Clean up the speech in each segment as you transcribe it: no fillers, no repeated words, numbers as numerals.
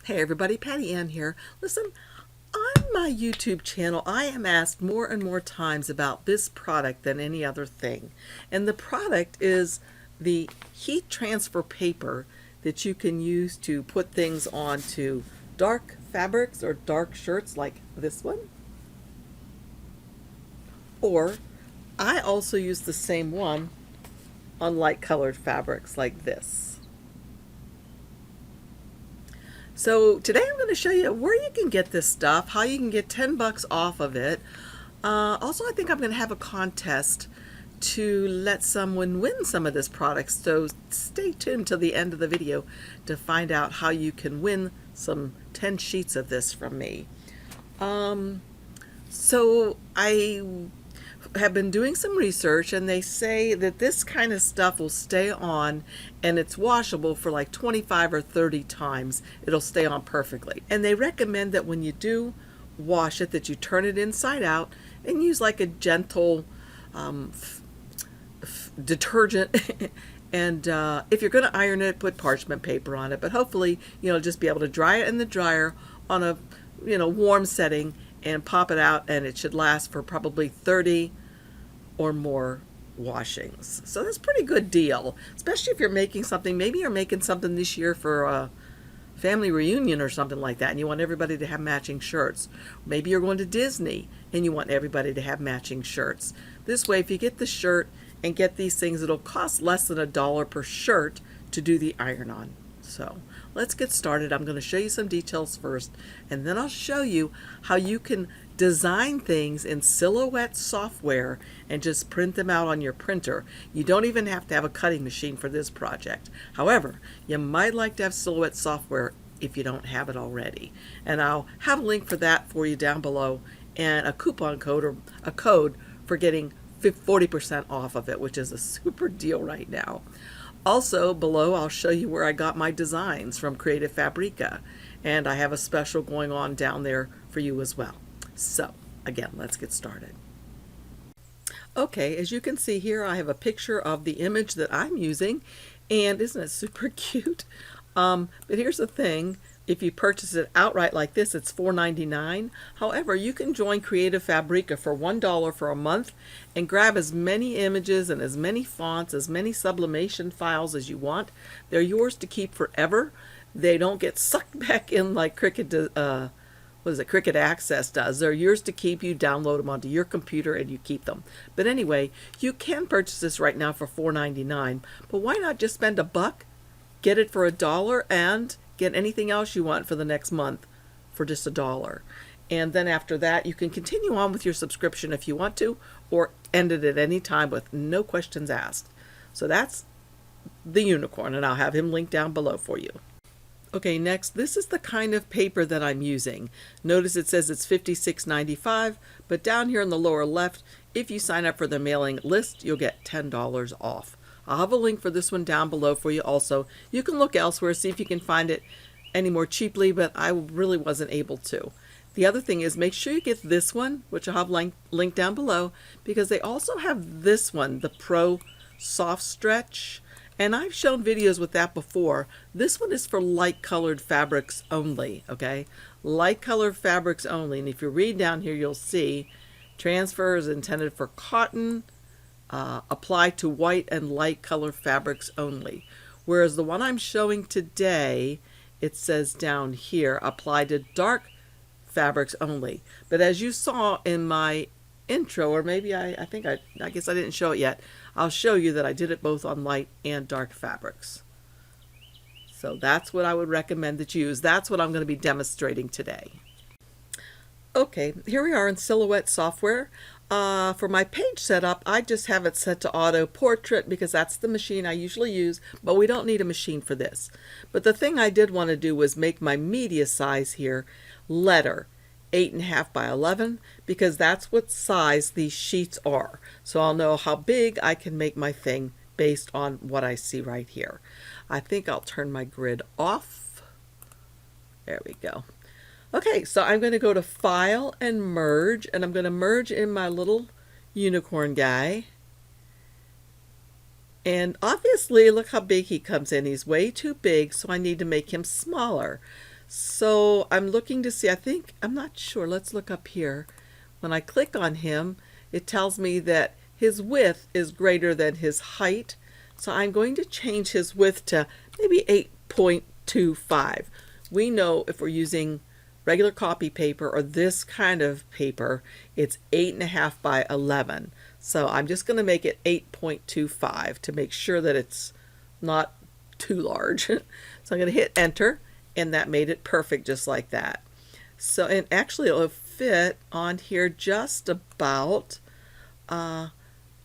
Hey everybody, Patty Ann here. Listen, on my YouTube channel, I am asked more and more times about this product than any other thing. And the product is the heat transfer paper that you can use to put things onto dark fabrics or dark shirts like this one. Or I also use the same one on light colored fabrics like this. So today I'm going to show you where you can get this stuff, how you can get 10 bucks off of it. Also, I think I'm going to have a contest to let someone win some of this product. So stay tuned to the end of the video to find out how you can win some 10 sheets of this from me. So I have been doing some research, and they say that this kind of stuff will stay on, and it's washable for like 25 or 30 times. It'll stay on perfectly. And they recommend that when you do wash it, that you turn it inside out and use like a gentle detergent. And if you're going to iron it, put parchment paper on it. But hopefully, just be able to dry it in the dryer on a warm setting and pop it out, and it should last for probably 30 or more washings. So that's a pretty good deal, especially if you're making something. Maybe you're making something this year for a family reunion or something like that, and you want everybody to have matching shirts. Maybe you're going to Disney and you want everybody to have matching shirts. This way, if you get the shirt and get these things, it'll cost less than $1 per shirt to do the iron on. So let's get started. I'm going to show you some details first, and then I'll show you how you can design things in Silhouette software and just print them out on your printer. You don't even have to have a cutting machine for this project. However, you might like to have Silhouette software if you don't have it already. And I'll have a link for that for you down below, and a coupon code or a code for getting 40% off of it, which is a super deal right now. Also below, I'll show you where I got my designs from Creative Fabrica, and I have a special going on down there for you as well. So again, let's get started. Okay, as you can see here, I have a picture of the image that I'm using, and isn't it super cute? But here's the thing. If you purchase it outright like this, it's $4.99. However, you can join Creative Fabrica for $1 for a month and grab as many images and as many fonts, as many sublimation files as you want. They're yours to keep forever. They don't get sucked back in like Cricut Access does. They're yours to keep. You download them onto your computer and you keep them. But anyway, you can purchase this right now for $4.99. But why not just spend $1, get it for $1, and get anything else you want for the next month for just $1. And then after that, you can continue on with your subscription if you want to, or end it at any time with no questions asked. So that's the unicorn, and I'll have him linked down below for you. Okay, next, this is the kind of paper that I'm using. Notice it says it's $56.95, but down here in the lower left, if you sign up for the mailing list, you'll get $10 off. I'll have a link for this one down below for you also. You can look elsewhere, see if you can find it any more cheaply, but I really wasn't able to. The other thing is, make sure you get this one, which I'll have linked down below, because they also have this one, the Pro Soft Stretch, and I've shown videos with that before. This one is for light colored fabrics only, okay? Light colored fabrics only, and if you read down here, you'll see transfer is intended for cotton, apply to white and light color fabrics only. Whereas the one I'm showing today, it says down here, apply to dark fabrics only. But as you saw in my intro, or maybe I guess I didn't show it yet, I'll show you that I did it both on light and dark fabrics. So that's what I would recommend that you use. That's what I'm going to be demonstrating today. Okay, here we are in Silhouette software. For my page setup, I just have it set to auto portrait because that's the machine I usually use, but we don't need a machine for this. But the thing I did want to do was make my media size here letter 8.5 by 11, because that's what size these sheets are. So I'll know how big I can make my thing based on what I see right here. I think I'll turn my grid off. There we go. Okay, so I'm going to go to File and Merge, and I'm going to merge in my little unicorn guy. And obviously, look how big he comes in. He's way too big, so I need to make him smaller. So I'm looking to see, I'm not sure, let's look up here. When I click on him, it tells me that his width is greater than his height. So I'm going to change his width to maybe 8.25. We know if we're using regular copy paper or this kind of paper, it's 8.5 by 11. So I'm just going to make it 8.25 to make sure that it's not too large. So I'm going to hit enter, and that made it perfect just like that. So, and actually it'll fit on here just about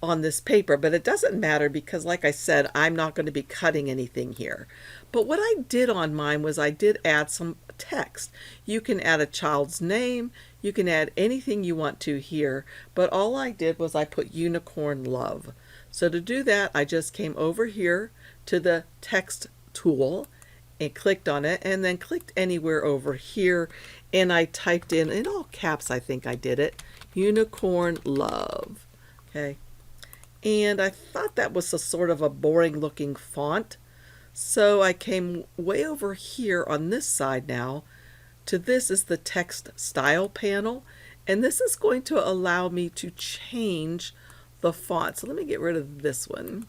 on this paper, but it doesn't matter because, like I said, I'm not going to be cutting anything here. But what I did on mine was I did add some text. You can add a child's name, you can add anything you want to here, but all I did was I put unicorn love. So to do that, I just came over here to the text tool and clicked on it, and then clicked anywhere over here, and I typed in all caps, I think I did it, unicorn love. Okay. And I thought that was a sort of a boring looking font. So I came way over here on this side now to this is the text style panel. And this is going to allow me to change the font. So let me get rid of this one.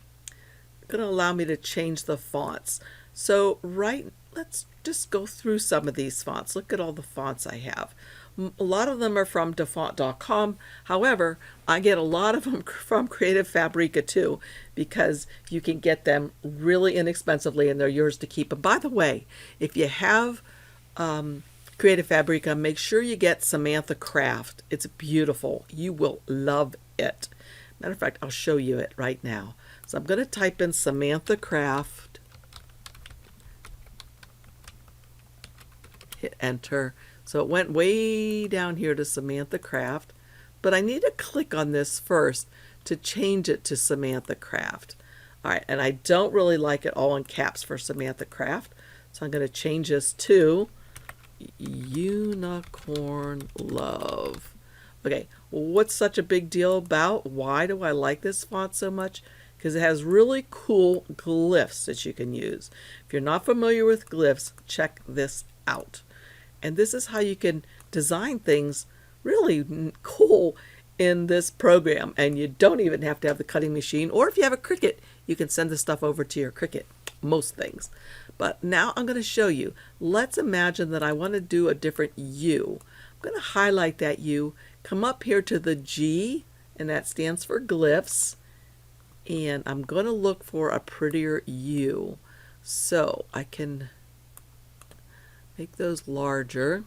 It's going to allow me to change the fonts. So let's just go through some of these fonts. Look at all the fonts I have. A lot of them are from dafont.com. However, I get a lot of them from Creative Fabrica too, because you can get them really inexpensively and they're yours to keep. And by the way, if you have Creative Fabrica, make sure you get Samantha Craft. It's beautiful. You will love it. Matter of fact, I'll show you it right now. So I'm going to type in Samantha Craft. Hit enter. So it went way down here to Samantha Craft, but I need to click on this first to change it to Samantha Craft. All right, and I don't really like it all in caps for Samantha Craft, so I'm going to change this to Unicorn Love. Okay, what's such a big deal about? Why do I like this font so much? Because it has really cool glyphs that you can use. If you're not familiar with glyphs, check this out. And this is how you can design things really cool in this program. And you don't even have to have the cutting machine. Or if you have a Cricut, you can send this stuff over to your Cricut. Most things. But now I'm going to show you. Let's imagine that I want to do a different U. I'm going to highlight that U. Come up here to the G, and that stands for glyphs. And I'm going to look for a prettier U. So I can make those larger.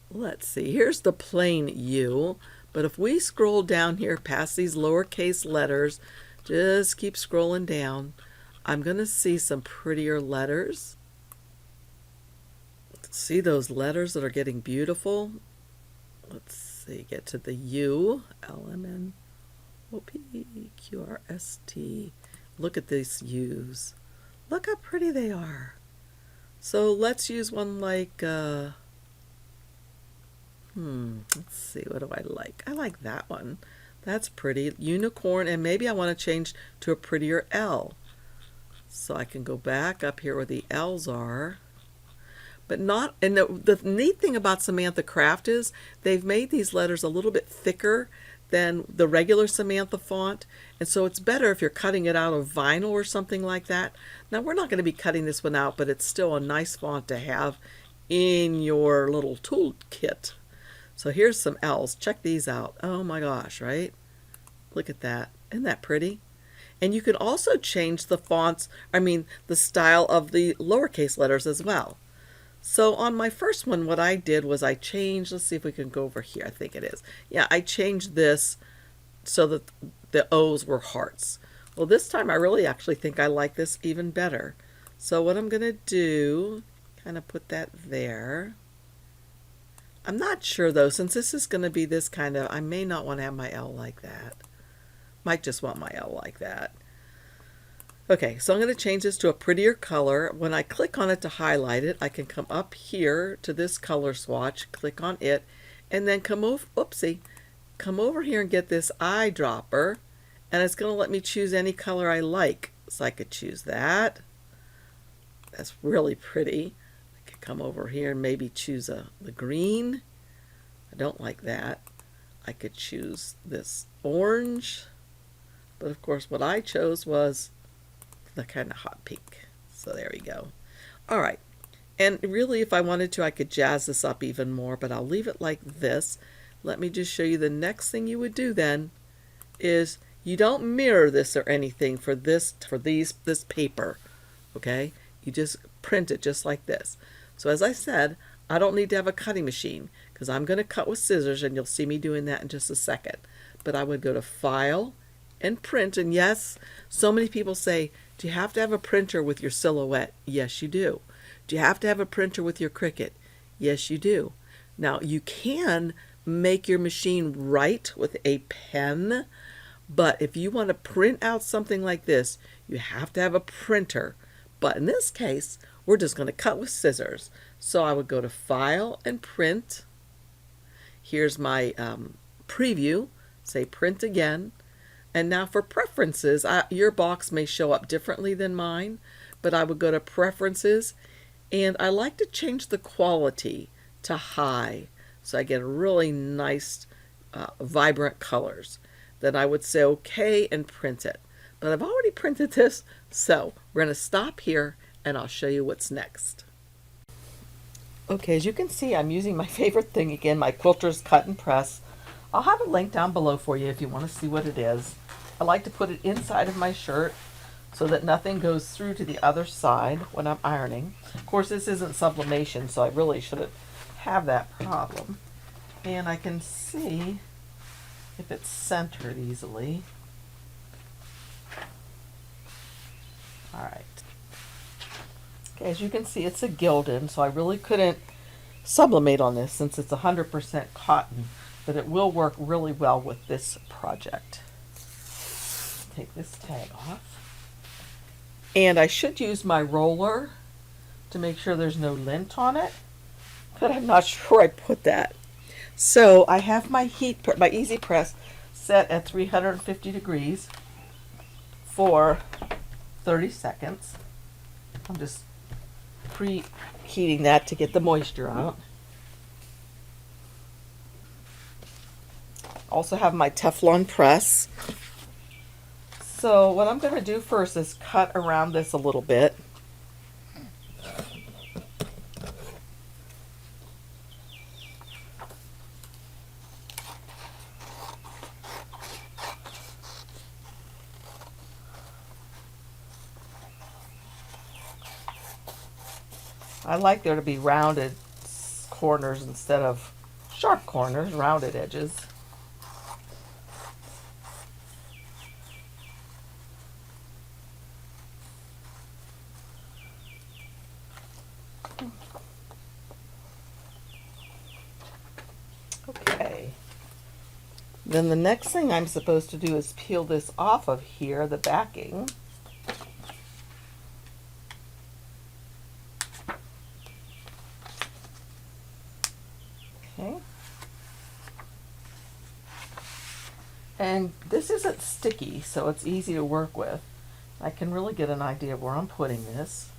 Let's see, here's the plain U, but if we scroll down here past these lowercase letters, just keep scrolling down, I'm going to see some prettier letters. See those letters that are getting beautiful? Let's see, get to the U, LMNOPQRST. Look at these U's. Look how pretty they are. So let's use one like, let's see, what do I like? I like that one. That's pretty. Unicorn, and maybe I want to change to a prettier L. So I can go back up here where the L's are. But not, and the neat thing about Samantha Craft is they've made these letters a little bit thicker than the regular Samantha font, and so it's better if you're cutting it out of vinyl or something like that. Now we're not going to be cutting this one out, but it's still a nice font to have in your little toolkit. So here's some L's. Check these out. Oh my gosh, right? Look at that. Isn't that pretty? And you can also change the fonts, the style of the lowercase letters as well. So on my first one, what I did was I changed, let's see if we can go over here, I think it is. Yeah, I changed this so that the O's were hearts. Well, this time I really actually think I like this even better. So what I'm going to do, kind of put that there. I'm not sure though, since this is going to be this kind of, I may not want to have my L like that. Might just want my L like that. Okay, so I'm going to change this to a prettier color. When I click on it to highlight it, I can come up here to this color swatch, click on it, and then come over here and get this eyedropper, and it's going to let me choose any color I like. So I could choose that. That's really pretty. I come over here and maybe choose the green. I don't like that. I could choose this orange, but of course what I chose was the kind of hot pink. So there we go. All right, and really if I wanted to I could jazz this up even more, but I'll leave it like this. Let me just show you the next thing you would do then is you don't mirror this or anything for this paper, okay? You just print it just like this. So as I said, I don't need to have a cutting machine because I'm going to cut with scissors, and you'll see me doing that in just a second. But I would go to File and Print, and yes, so many people say, do you have to have a printer with your Silhouette? Yes, you do. Do you have to have a printer with your Cricut? Yes, you do. Now, you can make your machine write with a pen, but if you want to print out something like this, you have to have a printer. But in this case, we're just going to cut with scissors. So I would go to File and Print. Here's my preview. Say Print again. And now for preferences, your box may show up differently than mine, but I would go to Preferences, and I like to change the quality to high so I get really nice, vibrant colors. Then I would say OK and print it. But I've already printed this, so we're going to stop here and I'll show you what's next. Okay, as you can see, I'm using my favorite thing again, my Quilter's Cut and Press. I'll have a link down below for you if you want to see what it is. I like to put it inside of my shirt so that nothing goes through to the other side when I'm ironing. Of course, this isn't sublimation, so I really shouldn't have that problem. And I can see if it's centered easily. All right. Okay, as you can see, it's a gilded, so I really couldn't sublimate on this since it's 100% cotton, but it will work really well with this project. Take this tag off. And I should use my roller to make sure there's no lint on it, but I'm not sure I put that. So I have my my Easy Press set at 350 degrees for 30 seconds. I'm just preheating that to get the moisture out. Also have my Teflon press. So what I'm going to do first is cut around this a little bit. I like there to be rounded corners instead of sharp corners, rounded edges. Okay. Then the next thing I'm supposed to do is peel this off of here, the backing. Okay. And this isn't sticky, so it's easy to work with. I can really get an idea of where I'm putting this.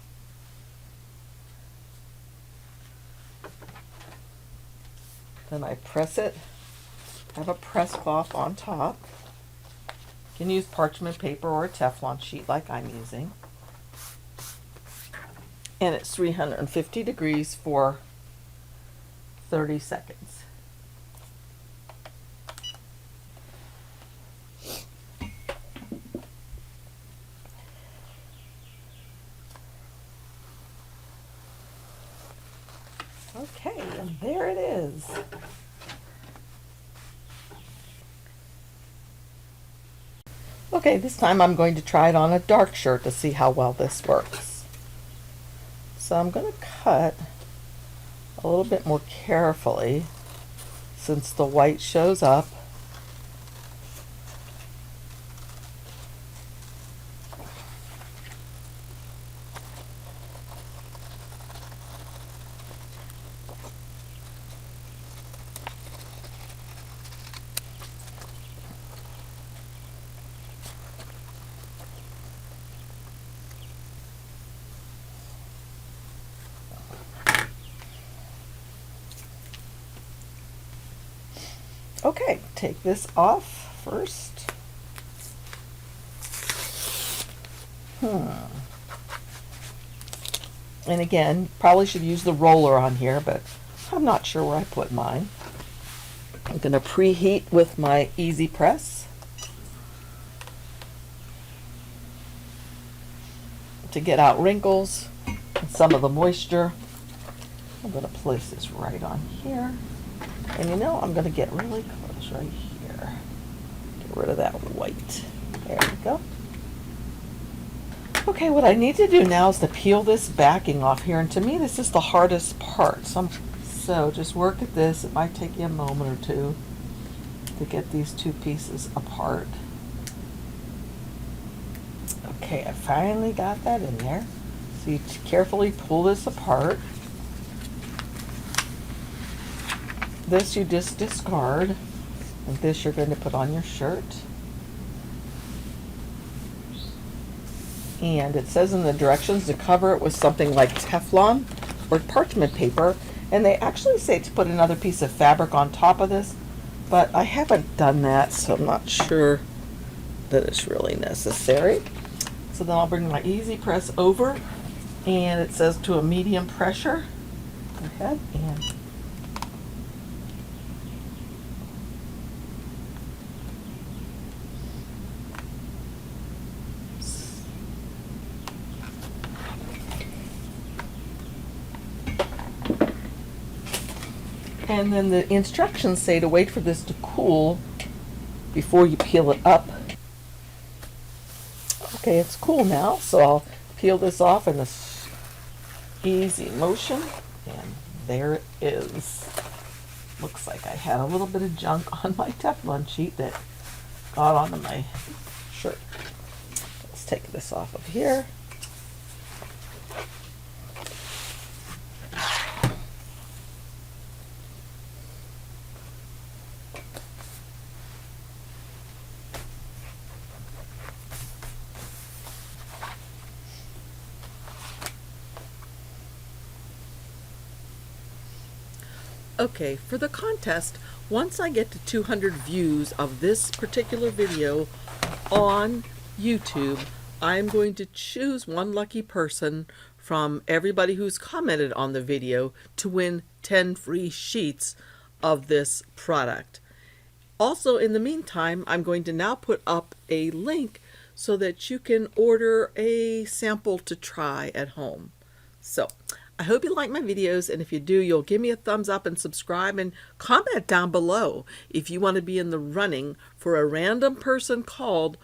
Then I press it. Have a press cloth on top. You can use parchment paper or a Teflon sheet like I'm using. And it's 350 degrees for 30 seconds. Okay, and there it is. Okay, this time I'm going to try it on a dark shirt to see how well this works. So I'm going to cut a little bit more carefully since the white shows up. Okay, take this off first. And again, probably should use the roller on here, but I'm not sure where I put mine. I'm going to preheat with my easy press to get out wrinkles and some of the moisture. I'm going to place this right on here. And you know, I'm going to get really close right here. Get rid of that white. There we go. Okay, what I need to do now is to peel this backing off here, and to me this is the hardest part. So just work at this. It might take you a moment or two to get these two pieces apart. Okay, I finally got that in there. So you carefully pull this apart. This you just discard, and this you're going to put on your shirt. And it says in the directions to cover it with something like Teflon or parchment paper, and they actually say to put another piece of fabric on top of this, but I haven't done that, so I'm not sure that it's really necessary. So then I'll bring my easy press over, and it says to a medium pressure. Go ahead and then the instructions say to wait for this to cool before you peel it up. Okay, it's cool now, so I'll peel this off in this easy motion, and there it is. Looks like I had a little bit of junk on my Teflon sheet that got onto my shirt. Let's take this off of here. Okay, for the contest, once I get to 200 views of this particular video on YouTube, I'm going to choose one lucky person from everybody who's commented on the video to win 10 free sheets of this product. Also, in the meantime, I'm going to now put up a link so that you can order a sample to try at home. So, I hope you like my videos, and if you do, you'll give me a thumbs up and subscribe and comment down below if you want to be in the running for a random person called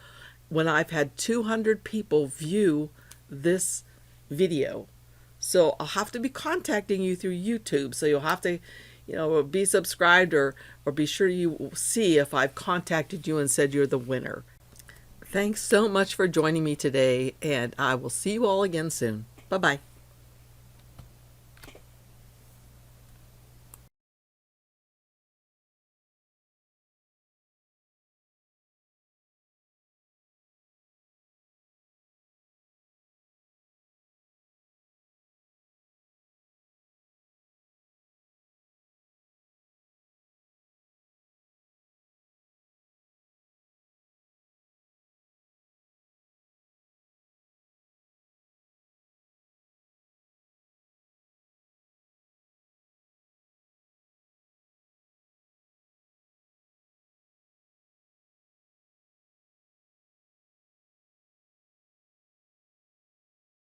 when I've had 200 people view this video. So I'll have to be contacting you through YouTube, so you'll have to, you know, be subscribed or be sure you see if I've contacted you and said you're the winner. Thanks so much for joining me today, and I will see you all again soon. Bye-bye.